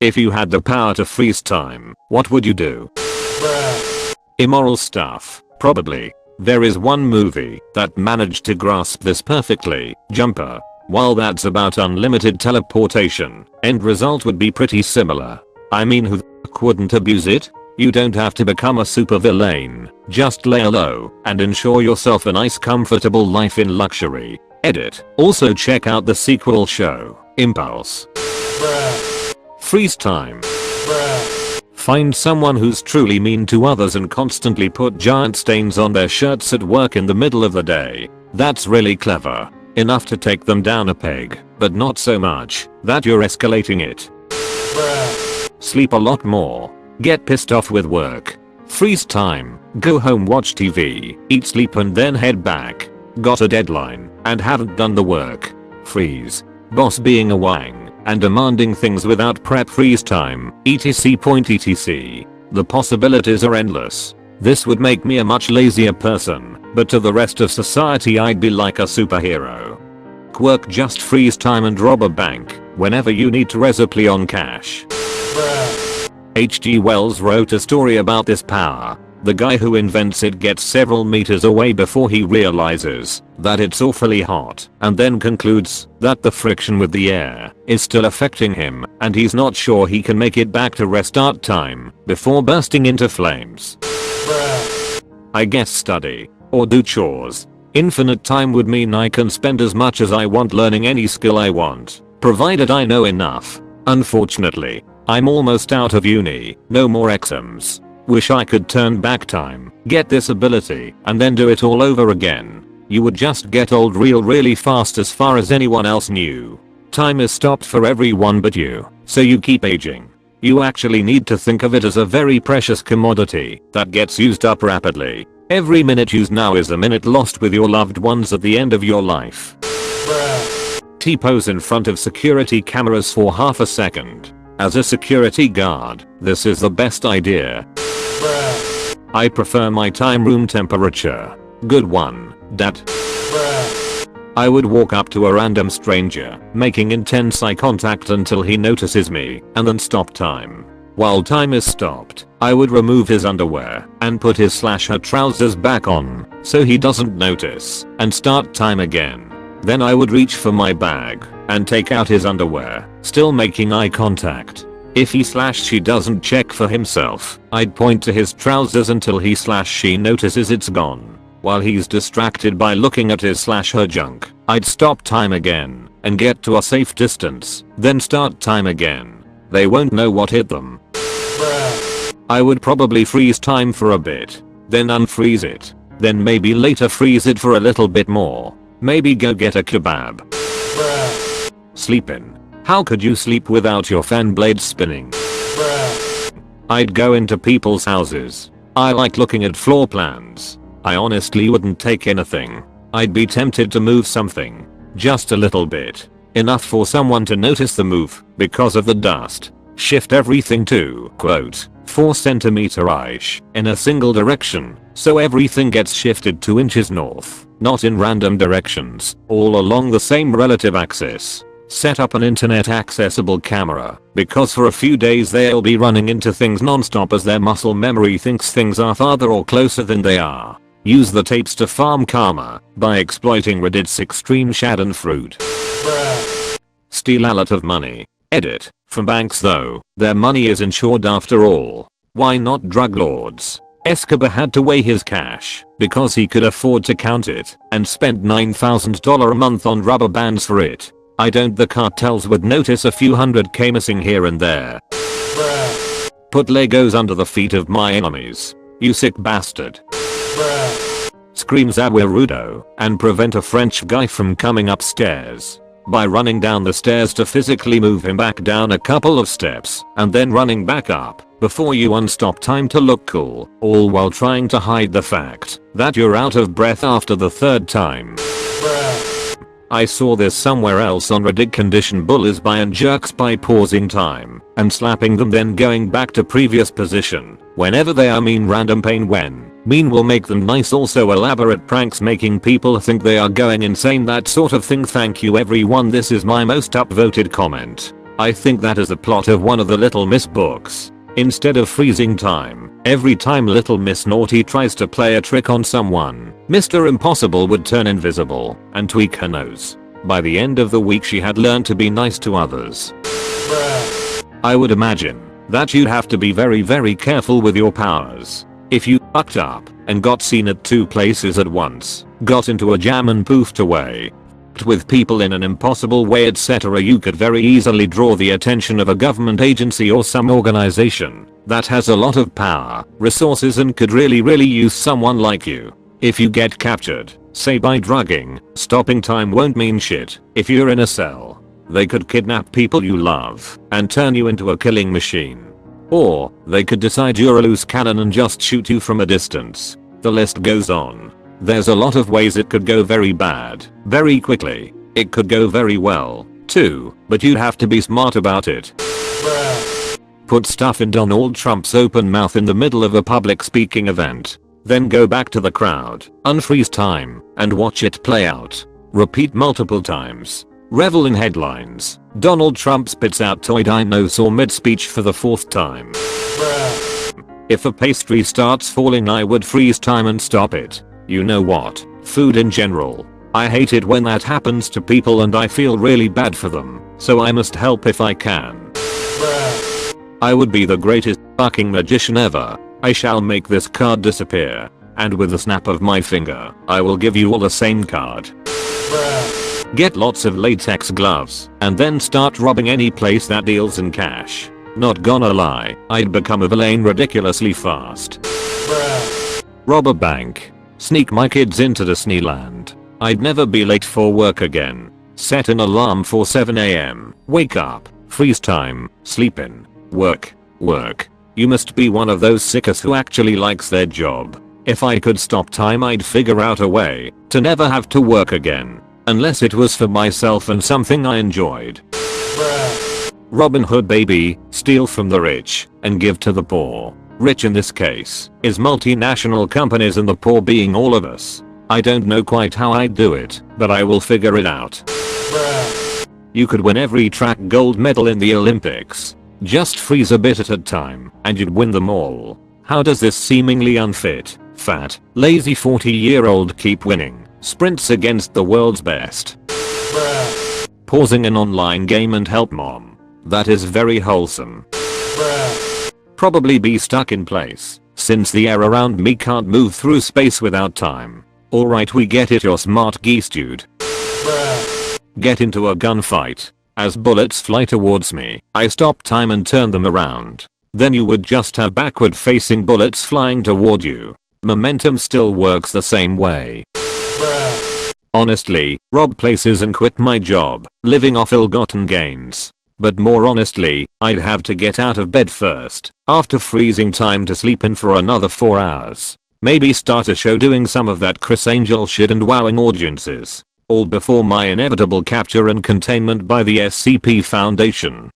If you had the power to freeze time, what would you do? Immoral stuff, probably. There is one movie that managed to grasp this perfectly, Jumper. While that's about unlimited teleportation, end result would be pretty similar. I mean, who the f wouldn't abuse it? You don't have to become a supervillain, just lay low and ensure yourself a nice comfortable life in luxury. Edit. Also check out the sequel show, Impulse. Freeze time. Find someone who's truly mean to others and constantly put giant stains on their shirts at work in the middle of the day. That's really clever. Enough to take them down a peg, but not so much that you're escalating it. Sleep a lot more. Get pissed off with work. Freeze time. Go home, watch TV, eat, sleep, and then head back. Got a deadline and haven't done the work. Freeze. Boss being a wang and demanding things without prep. Freeze time. etc. The possibilities are endless. This would make me a much lazier person, but to the rest of society I'd be like a superhero. Quirk: just freeze time and rob a bank whenever you need to resupply on cash. H.G. Wells wrote a story about this power. The guy who invents it gets several meters away before he realizes that it's awfully hot, and then concludes that the friction with the air is still affecting him and he's not sure he can make it back to restart time before bursting into flames. I guess study or do chores. Infinite time would mean I can spend as much as I want learning any skill I want, provided I know enough. Unfortunately, I'm almost out of uni, no more exams. Wish I could turn back time, get this ability, and then do it all over again. You would just get old really fast as far as anyone else knew. Time is stopped for everyone but you, so you keep aging. You actually need to think of it as a very precious commodity that gets used up rapidly. Every minute used now is a minute lost with your loved ones at the end of your life. T-pose in front of security cameras for half a second. As a security guard, this is the best idea. I prefer my time room temperature. Good one, Dad. I would walk up to a random stranger, making intense eye contact until he notices me, and then stop time. While time is stopped, I would remove his underwear and put his/her trousers back on so he doesn't notice, and start time again. Then I would reach for my bag and take out his underwear, still making eye contact. If he/she doesn't check for himself, I'd point to his trousers until he/she notices it's gone. While he's distracted by looking at his/her junk, I'd stop time again and get to a safe distance, then start time again. They won't know what hit them. I would probably freeze time for a bit, then unfreeze it, then maybe later freeze it for a little bit more. Maybe go get a kebab. Sleeping. How could you sleep without your fan blades spinning? I'd go into people's houses. I like looking at floor plans. I honestly wouldn't take anything. I'd be tempted to move something. Just a little bit. Enough for someone to notice the move because of the dust. Shift everything to, quote, 4 cm in a single direction, so everything gets shifted 2 inches north, not in random directions, all along the same relative axis. Set up an internet accessible camera, because for a few days they'll be running into things non-stop as their muscle memory thinks things are farther or closer than they are. Use the tapes to farm karma by exploiting Reddit's extreme schadenfreude. Steal a lot of money. Edit. From banks though, their money is insured after all. Why not drug lords? Escobar had to weigh his cash because he could afford to count it and spent $9,000 a month on rubber bands for it. I don't. The cartels would notice a few $100K missing here and there. Put Legos under the feet of my enemies. You sick bastard. Screams Aguerudo and prevent a French guy from coming upstairs by running down the stairs to physically move him back down a couple of steps and then running back up before you unstop time to look cool, all while trying to hide the fact that you're out of breath after the 3rd time. I saw this somewhere else on Reddit. Condition bullies by and jerks by pausing time and slapping them, then going back to previous position whenever they are mean. Random pain when mean will make them nice. Also elaborate pranks making people think they are going insane. That sort of thing. Thank you everyone. This is my most upvoted comment. I think that is the plot of one of the Little Miss books. Instead of freezing time, every time Little Miss Naughty tries to play a trick on someone, Mr. Impossible would turn invisible and tweak her nose. By the end of the week she had learned to be nice to others. I would imagine that you'd have to be very careful with your powers. If you fucked up and got seen at 2 places at once, got into a jam and poofed away, with people in an impossible way, etc., you could very easily draw the attention of a government agency or some organization that has a lot of power, resources, and could really use someone like you. If you get captured, say by drugging, stopping time won't mean shit. If you're in a cell, they could kidnap people you love and turn you into a killing machine. Or they could decide you're a loose cannon and just shoot you from a distance. The list goes on. There's a lot of ways it could go very bad, very quickly. It could go very well, too, but you'd have to be smart about it. Put stuff in Donald Trump's open mouth in the middle of a public speaking event. Then go back to the crowd, unfreeze time, and watch it play out. Repeat multiple times. Revel in headlines. Donald Trump spits out toy dinosaur mid-speech for the 4th time. If a pastry starts falling, I would freeze time and stop it. You know what? Food in general. I hate it when that happens to people and I feel really bad for them, so I must help if I can. I would be the greatest fucking magician ever. I shall make this card disappear, and with a snap of my finger, I will give you all the same card. Get lots of latex gloves, and then start robbing any place that deals in cash. Not gonna lie, I'd become a villain ridiculously fast. Rob a bank. Sneak my kids into Disneyland. I'd never be late for work again. Set an alarm for 7 AM. Wake up. Freeze time. Sleep in. Work. You must be one of those sickos who actually likes their job. If I could stop time, I'd figure out a way to never have to work again. Unless it was for myself and something I enjoyed. Robin Hood baby. Steal from the rich and give to the poor. Rich in this case is multinational companies and the poor being all of us. I don't know quite how I'd do it, but I will figure it out. You could win every track gold medal in the Olympics. Just freeze a bit at a time and you'd win them all. How does this seemingly unfit, fat, lazy 40-year-old keep winning sprints against the world's best? Pausing an online game and help mom. That is very wholesome. Probably be stuck in place, since the air around me can't move through space without time. Alright, we get it, you're smart geese dude. Get into a gunfight. As bullets fly towards me, I stop time and turn them around. Then you would just have backward facing bullets flying toward you. Momentum still works the same way. Honestly, rob places and quit my job, living off ill-gotten gains. But more honestly, I'd have to get out of bed first, after freezing time to sleep in for another 4 hours. Maybe start a show doing some of that Chris Angel shit and wowing audiences. All before my inevitable capture and containment by the SCP Foundation.